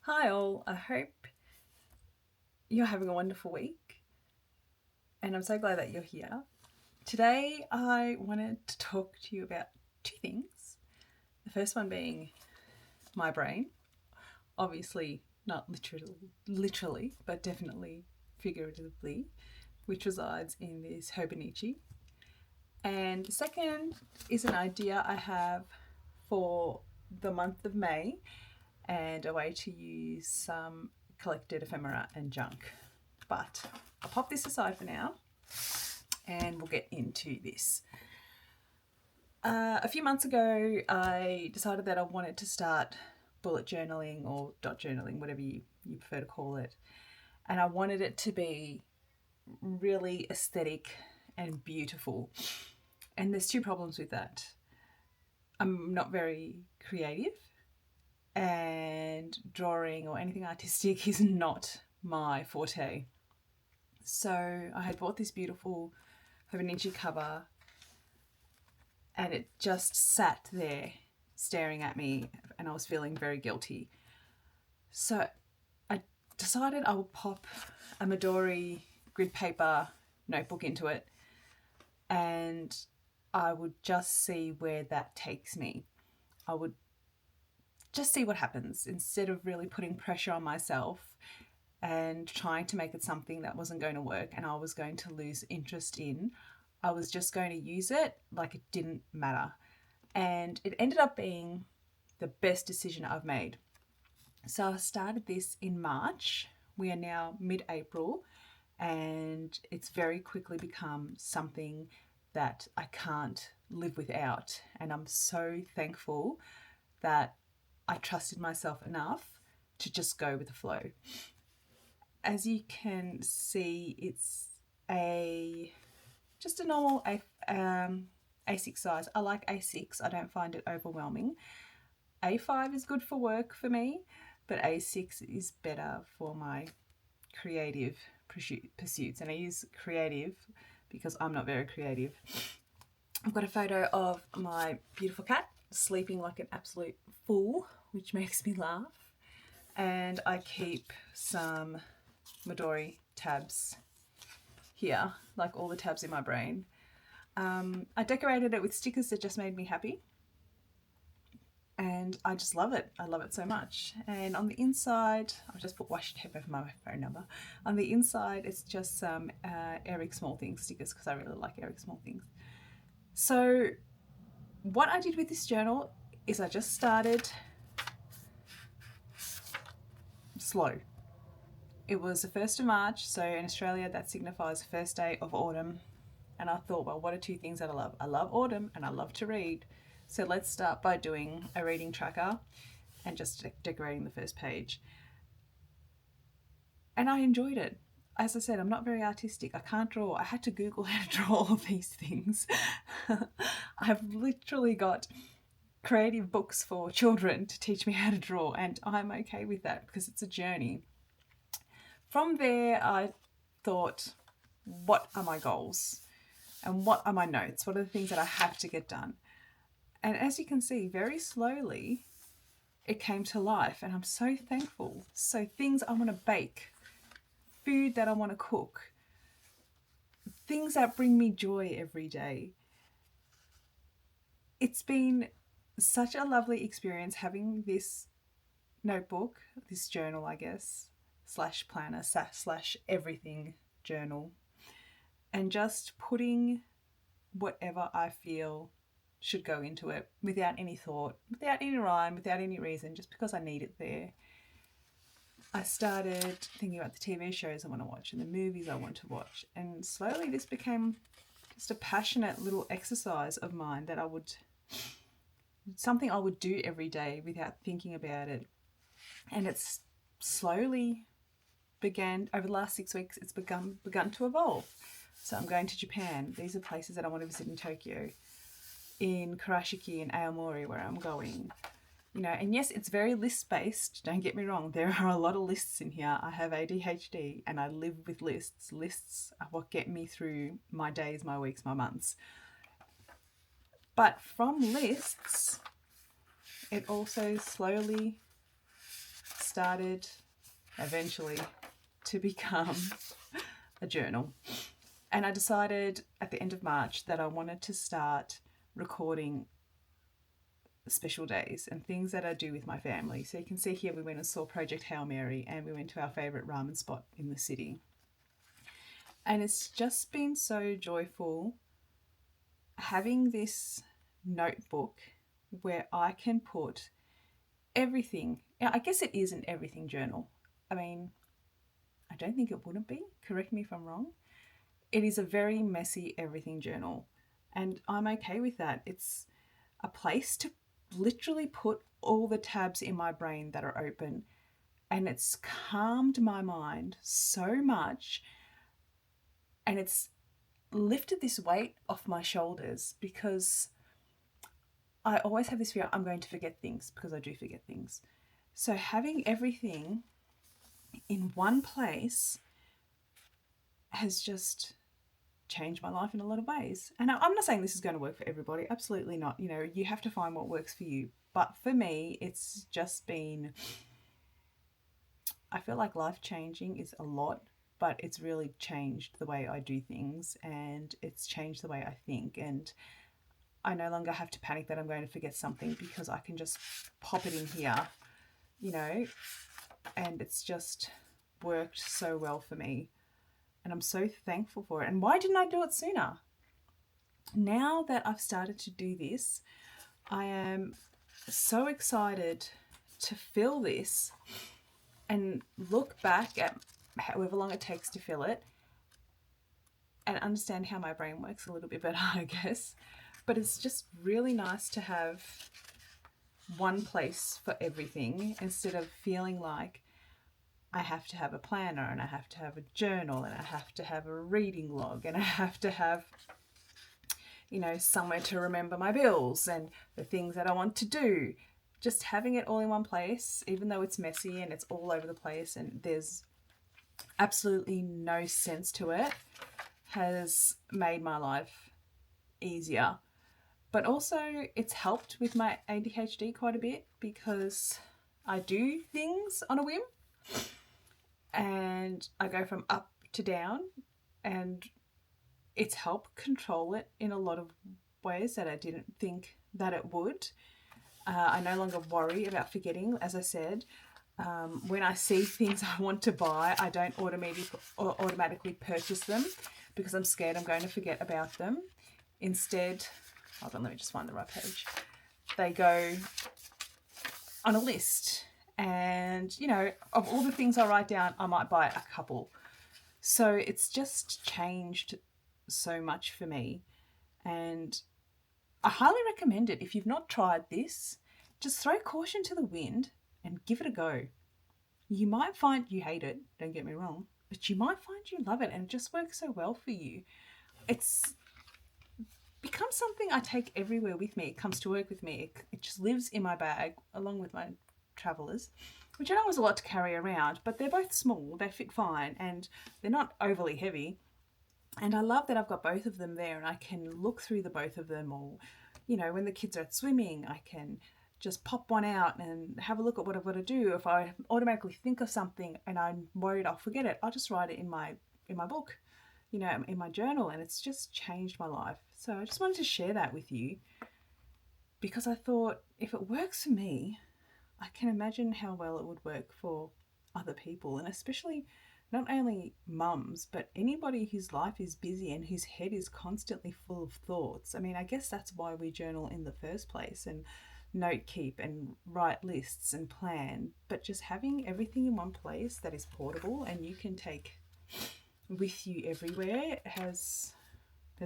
Hi all, I hope you're having a wonderful week and I'm so glad that you're here. Today I wanted to talk to you about two things. The first one being my brain, obviously not literally, but definitely figuratively, which resides in this Hobonichi. And the second is an idea I have for the month of May and a way to use some collected ephemera and junk. But I'll pop this aside for now and we'll get into this. A few months ago, I decided that I wanted to start bullet journaling or dot journaling, whatever you prefer to call it. And I wanted it to be really aesthetic and beautiful. And there's two problems with that. I'm not very creative, and drawing or anything artistic is not my forte. So I had bought this beautiful Hobonichi cover and it just sat there staring at me and I was feeling very guilty. So I decided I would pop a Midori grid paper notebook into it and I would just see where that takes me. I would just see what happens instead of really putting pressure on myself and trying to make it something that wasn't going to work and I was going to lose interest in. I was just going to use it like it didn't matter. And it ended up being the best decision I've made. So I started this in March. We are now mid-April and it's very quickly become something that I can't live without. And I'm so thankful that I trusted myself enough to just go with the flow. As you can see, it's just a normal A6 size. I like A6. I don't find it overwhelming. A5 is good for work for me, but A6 is better for my creative pursuits. And I use creative because I'm not very creative. I've got a photo of my beautiful cat sleeping like an absolute fool, which makes me laugh. And I keep some Midori tabs here, like all the tabs in my brain. I decorated it with stickers that just made me happy. And I just love it. I love it so much. And on the inside, I've just put washi tape over my phone number. On the inside, it's just some Eric Small Things stickers because I really like Eric Small Things. So what I did with this journal is I just started slow. It was the 1st of March, so in Australia that signifies the first day of autumn. And I thought, well, what are two things that I love? I love autumn and I love to read. So let's start by doing a reading tracker and just decorating the first page. And I enjoyed it. As I said, I'm not very artistic. I can't draw. I had to Google how to draw all of these things. I've literally got creative books for children to teach me how to draw, and I'm okay with that because it's a journey. From there, I thought, what are my goals? And what are my notes? What are the things that I have to get done? And as you can see, very slowly, it came to life and I'm so thankful. So things I want to bake, food that I want to cook, things that bring me joy every day. It's been such a lovely experience having this notebook, this journal, I guess, slash planner, slash everything journal, and just putting whatever I feel should go into it without any thought, without any rhyme, without any reason, just because I need it there. I started thinking about the TV shows I want to watch and the movies I want to watch, and slowly this became just a passionate little exercise of mine that something I would do every day without thinking about it. And it's slowly began, over the last 6 weeks, it's begun to evolve. So I'm going to Japan. These are places that I want to visit in Tokyo, in Karashiki and Aomori, where I'm going. You know, and yes, it's very list-based, don't get me wrong. There are a lot of lists in here. I have ADHD and I live with lists. Lists are what get me through my days, my weeks, my months. But from lists, it also slowly started eventually to become a journal. And I decided at the end of March that I wanted to start recording special days and things that I do with my family. So you can see here we went and saw Project Hail Mary, and we went to our favourite ramen spot in the city. And it's just been so joyful having this notebook where I can put everything. I guess it is an everything journal. I mean, I don't think it wouldn't be. Correct me if I'm wrong. It is a very messy everything journal, and I'm okay with that. It's a place to literally put all the tabs in my brain that are open, and it's calmed my mind so much, and it's lifted this weight off my shoulders, because I always have this fear I'm going to forget things, because I do forget things. So having everything in one place has just changed my life in a lot of ways. And I'm not saying this is going to work for everybody. Absolutely not. You know, you have to find what works for you. But for me, it's just been, I feel like life changing is a lot, but it's really changed the way I do things, and it's changed the way I think. And I no longer have to panic that I'm going to forget something, because I can just pop it in here, you know, and it's just worked so well for me. And I'm so thankful for it. And why didn't I do it sooner? Now that I've started to do this, I am so excited to fill this and look back at however long it takes to fill it and understand how my brain works a little bit better, I guess. But it's just really nice to have one place for everything, instead of feeling like I have to have a planner, and I have to have a journal, and I have to have a reading log, and I have to have, you know, somewhere to remember my bills and the things that I want to do. Just having it all in one place, even though it's messy and it's all over the place and there's absolutely no sense to it, has made my life easier. But also it's helped with my ADHD quite a bit, because I do things on a whim. And I go from up to down, and it's helped control it in a lot of ways that I didn't think that it would. I no longer worry about forgetting, as I said. When I see things I want to buy, I don't automatically purchase them, because I'm scared I'm going to forget about them. Instead, hold on, let me just find the right page. They go on a list. And, you know, of all the things I write down, I might buy a couple. So it's just changed so much for me. And I highly recommend it. If you've not tried this, just throw caution to the wind and give it a go. You might find you hate it, don't get me wrong, but you might find you love it, and it just works so well for you. It's become something I take everywhere with me. It comes to work with me. It just lives in my bag along with my travelers, which I know is a lot to carry around, but they're both small, they fit fine, and they're not overly heavy. And I love that I've got both of them there, and I can look through the both of them, or, you know, when the kids are at swimming, I can just pop one out and have a look at what I've got to do. If I automatically think of something and I'm worried I'll forget it, I'll just write it in my book, you know, in my journal, and it's just changed my life. So I just wanted to share that with you, because I thought if it works for me, I can imagine how well it would work for other people, and especially not only mums, but anybody whose life is busy and whose head is constantly full of thoughts. I mean, I guess that's why we journal in the first place, and note keep and write lists and plan. But just having everything in one place that is portable and you can take with you everywhere has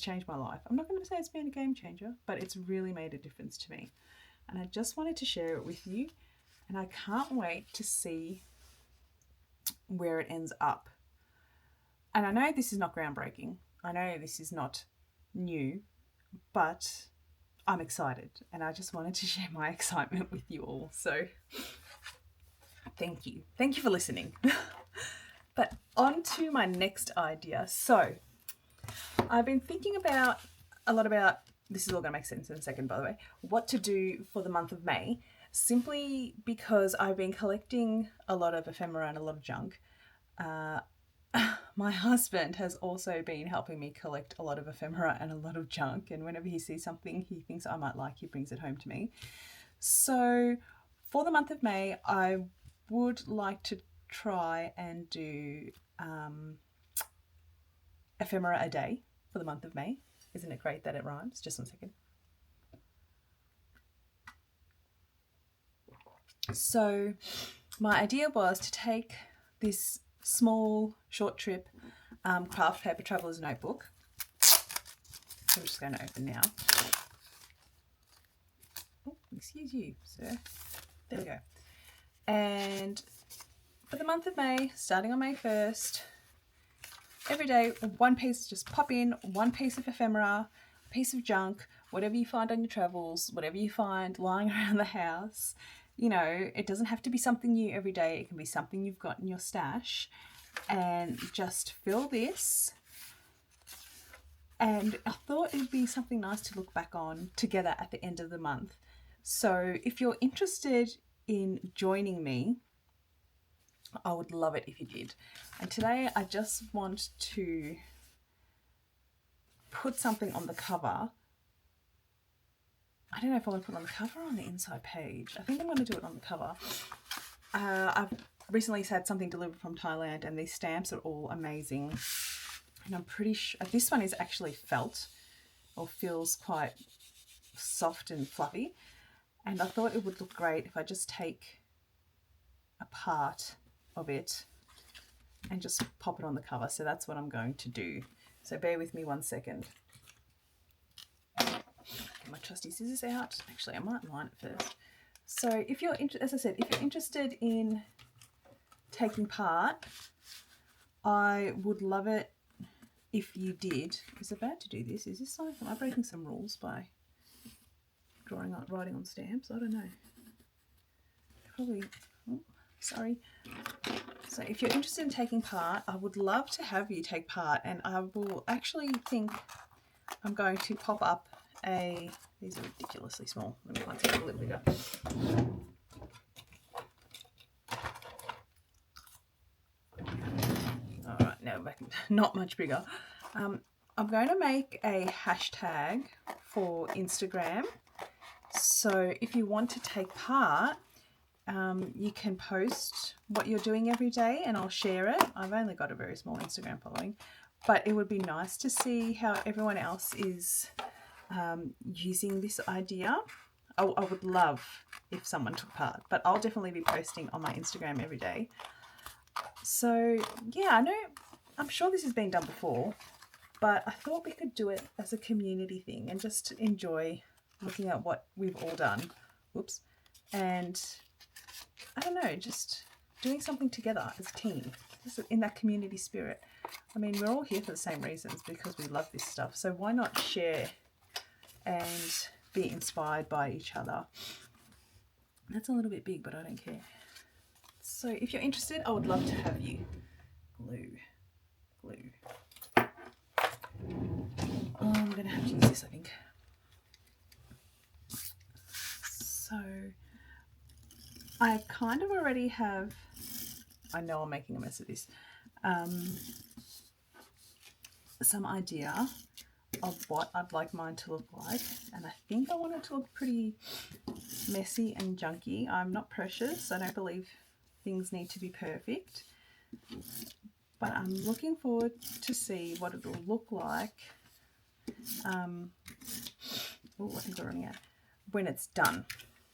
changed my life. I'm not going to say it's been a game changer, but it's really made a difference to me. And I just wanted to share it with you. And I can't wait to see where it ends up. And I know this is not groundbreaking. I know this is not new, but I'm excited. And I just wanted to share my excitement with you all. So thank you. Thank you for listening. But on to my next idea. So I've been thinking a lot about this is all going to make sense in a second, by the way, what to do for the month of May, simply because I've been collecting a lot of ephemera and a lot of junk. My husband has also been helping me collect a lot of ephemera and a lot of junk, and whenever he sees something he thinks I might like, he brings it home to me. So for the month of May, I would like to try and do ephemera a day for the month of May. Isn't it great that it rhymes? Just 1 second. So my idea was to take this small short trip craft paper traveler's notebook. I'm just going to open now. Oh, excuse you, sir. There we go. And for the month of May, starting on May 1st, every day, one piece, just pop in one piece of ephemera, piece of junk, whatever you find on your travels, whatever you find lying around the house. You know, it doesn't have to be something new every day. It can be something you've got in your stash. And just fill this. And I thought it'd be something nice to look back on together at the end of the month. So if you're interested in joining me, I would love it if you did. And today I just want to put something on the cover. I don't know if I want to put it on the cover or on the inside page. I think I'm going to do it on the cover. I've recently had something delivered from Thailand, and these stamps are all amazing. And I'm pretty sure this one is actually felt, or feels quite soft and fluffy. And I thought it would look great if I just take a part of it and just pop it on the cover. So that's what I'm going to do. So bear with me 1 second. Get my trusty scissors out. Actually, I might line it first. So if you're, as I said, if you're interested in taking part, I would love it if you did. Is it bad to do this? Is this something? Am I breaking some rules by writing on stamps? I don't know. Probably. Oh, sorry. So if you're interested in taking part, I would love to have you take part, and I will actually think I'm going to pop up these are ridiculously small. Let me find something a little bigger. All right, now back, not much bigger. I'm going to make a hashtag for Instagram. So if you want to take part, you can post what you're doing every day and I'll share it. I've only got a very small Instagram following, but it would be nice to see how everyone else is using this idea. I would love if someone took part, but I'll definitely be posting on my Instagram every day. So yeah, I'm sure this has been done before, but I thought we could do it as a community thing and just enjoy looking at what we've all done. Whoops. And I don't know, just doing something together as a team, just in that community spirit. I mean, we're all here for the same reasons, because we love this stuff. So why not share and be inspired by each other? That's a little bit big, but I don't care. So if you're interested, I would love to have you. Glue. Oh, I'm going to have to use this, I think. So I kind of already have, I know I'm making a mess of this, some idea of what I'd like mine to look like, and I think I want it to look pretty messy and junky. I'm not precious. I don't believe things need to be perfect, but I'm looking forward to see what it'll look like. Oh, I think we're running out. When it's done.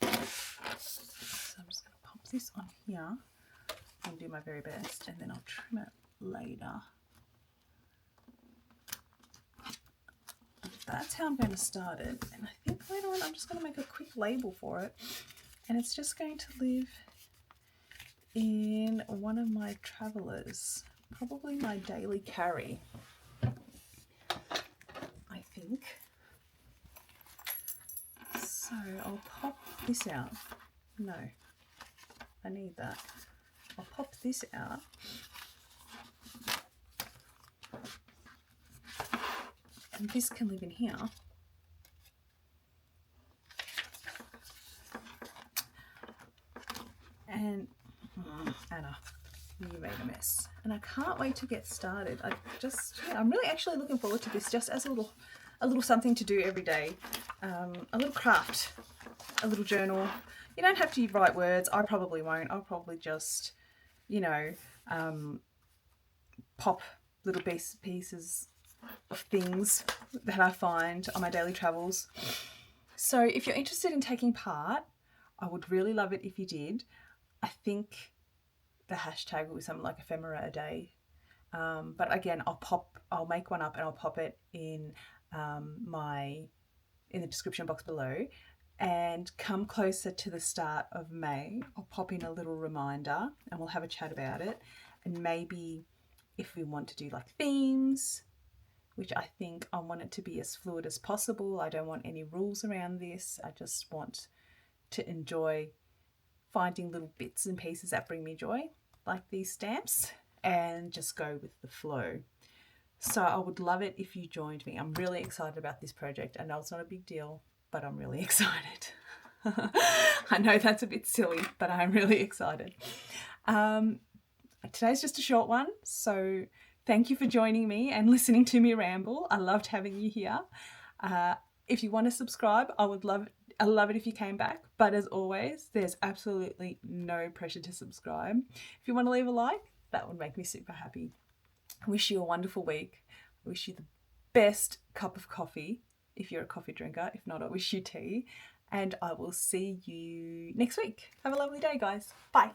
So I'm just going to pop this on here and do my very best, and then I'll trim it later. That's how I'm going to start it, and I think later on I'm just going to make a quick label for it, and it's just going to live in one of my travelers, probably my daily carry, I think. So I'll pop this out. No, I need that. I'll pop this out. And this can live in here. And Anna, you made a mess. And I can't wait to get started. I'm really actually looking forward to this, just as a little something to do every day. A little craft, a little journal. You don't have to write words. I probably won't. I'll probably just, you know, pop little pieces of things that I find on my daily travels. So if you're interested in taking part, I would really love it if you did. I think the hashtag will be something like ephemera a day. But again, I'll make one up and I'll pop it in in the description box below. And come closer to the start of May, I'll pop in a little reminder and we'll have a chat about it. And maybe if we want to do like themes, which I think I want it to be as fluid as possible. I don't want any rules around this. I just want to enjoy finding little bits and pieces that bring me joy, like these stamps, and just go with the flow. So I would love it if you joined me. I'm really excited about this project. I know it's not a big deal, but I'm really excited. I know that's a bit silly, but I'm really excited. Today's just a short one, so thank you for joining me and listening to me ramble. I loved having you here. If you want to subscribe, I love it if you came back. But as always, there's absolutely no pressure to subscribe. If you want to leave a like, that would make me super happy. I wish you a wonderful week. I wish you the best cup of coffee if you're a coffee drinker. If not, I wish you tea. And I will see you next week. Have a lovely day, guys. Bye.